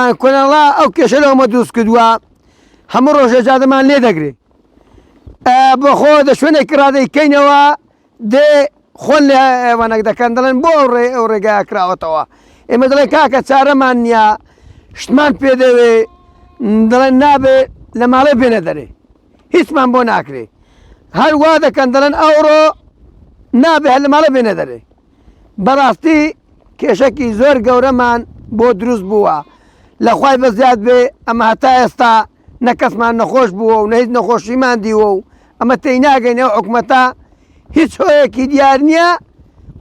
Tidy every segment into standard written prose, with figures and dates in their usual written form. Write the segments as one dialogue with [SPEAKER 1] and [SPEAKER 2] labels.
[SPEAKER 1] بەڵام کۆنەڵا ئەو کێشە لەومە دروست کردووە هەموو ڕۆژە جادەمان لێ دەگرێت بەخۆ دە شوێنێکی ڕادەیکەینەوە دێ خۆن لێ ئێوانەك دەکەن دەڵێن بۆ ئەو ڕێگایە کراوەتەوە ئێمە دەڵێن کاکە چارەمان نییە شتمان پێ دەوێ دەڵێن نابێ لە ماڵێ بێنە دەرێ هیچمان بۆ ناکرێ هەروە دەکەن دەڵێن ئەوڕۆ نابێ هەر لە ماڵە بێنە دەرێ بەڕاستی کێشەکی زۆر گەورەمان بۆ دروست بووە لەخوای بەزیاد بێ ئەمە هەتا ئێستا نە کەسمان نەخۆش بووە و نەهیچ نەخۆشیمان دیوە و ئەمە تێی ناگەینەوە حکومەتە هیچ هۆیەکی دیار نییە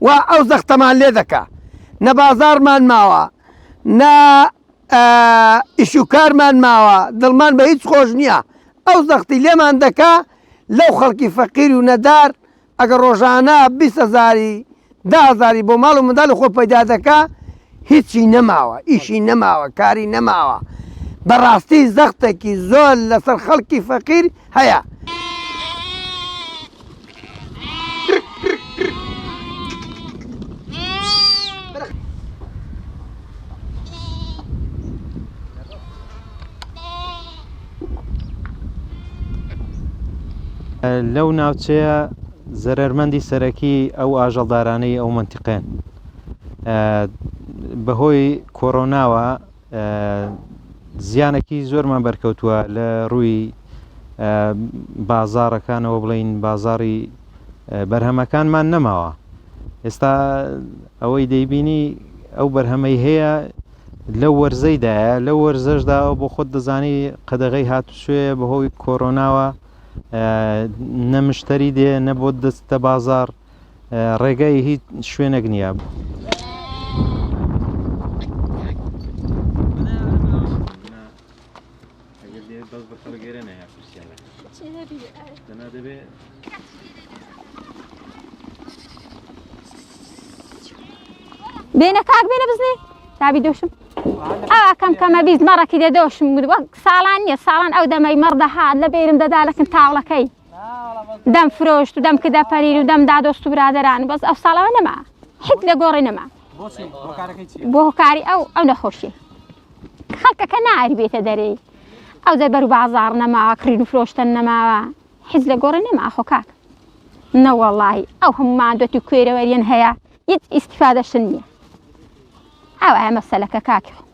[SPEAKER 1] و ئەو زەختەمان لێ دەکا نە بازارمان ماوە نە ئیشوکارمان ماوە دڵمان بە هیچ خۆش نییە ئەو زەختی لێمان دەکا لەو خەڵکی فەقیر و نەدار ئەگەر ڕۆژانە 20,000 10,000 بۆ ماڵ و منداڵ خۆ پەیدا دەکا هیچی نەماوە ئیشی نەماوە کاری نەماوە بەڕاستی زەختێکی زۆر لەسەر خەڵکی فەقیر هەیە.
[SPEAKER 2] لەو ناوچەیە زەرەرمەندی سەرەکی ئەو ئاژەڵدارانەی ئەو منتیقێن بەهۆی کۆڕۆناوە زیانێکی زۆرمان بەرکەوتووە لە ڕووی بازاڕەکانەوە بڵین بازاڕی بەرهەمەکانمان نەماوە ئێستا ئەوەی دەیبینی ئەو بەرهەمەی هەیە لەو وەرزەیدایە لەو وەرزەشدا بۆ خۆت دەزانی قەدەغەی هاتوشوێ بەهۆی کۆڕۆناوە نەمشتری دێ نەبۆ دەستە بازار ڕێگای هیچ شوێنێک نییە.
[SPEAKER 3] بێنە کاک بێنە بزنێ دابی دۆشم ئەوە کەم کەمە بیست مەڕەکی دەدۆشم وەک ساڵان نییە ساڵان ئەو دەمەی مەڕدەهات لە بێرم دەدالەکن تاوڵەکەی دەم فرۆشت و دەم کردە پەریر و دەم دادۆست و برادەران بەس ئەو ساڵەوە نەما حیت لە گۆڕی نەما بۆ هۆکاری ئەو نەخۆشی خەڵکەکە ناری بێتە دەرێ ئەو دە بەر و بازار نەماوە کڕین و فرۆشتن نەماوە حیز لە گۆڕی نەما خۆ کاک نەوەڵڵاهی ئەو هەمومان دوێتی کوێرەوەریان هەیە هیچ ئیسیفادەشن نییە ئەوە مەسەلەکە کاکی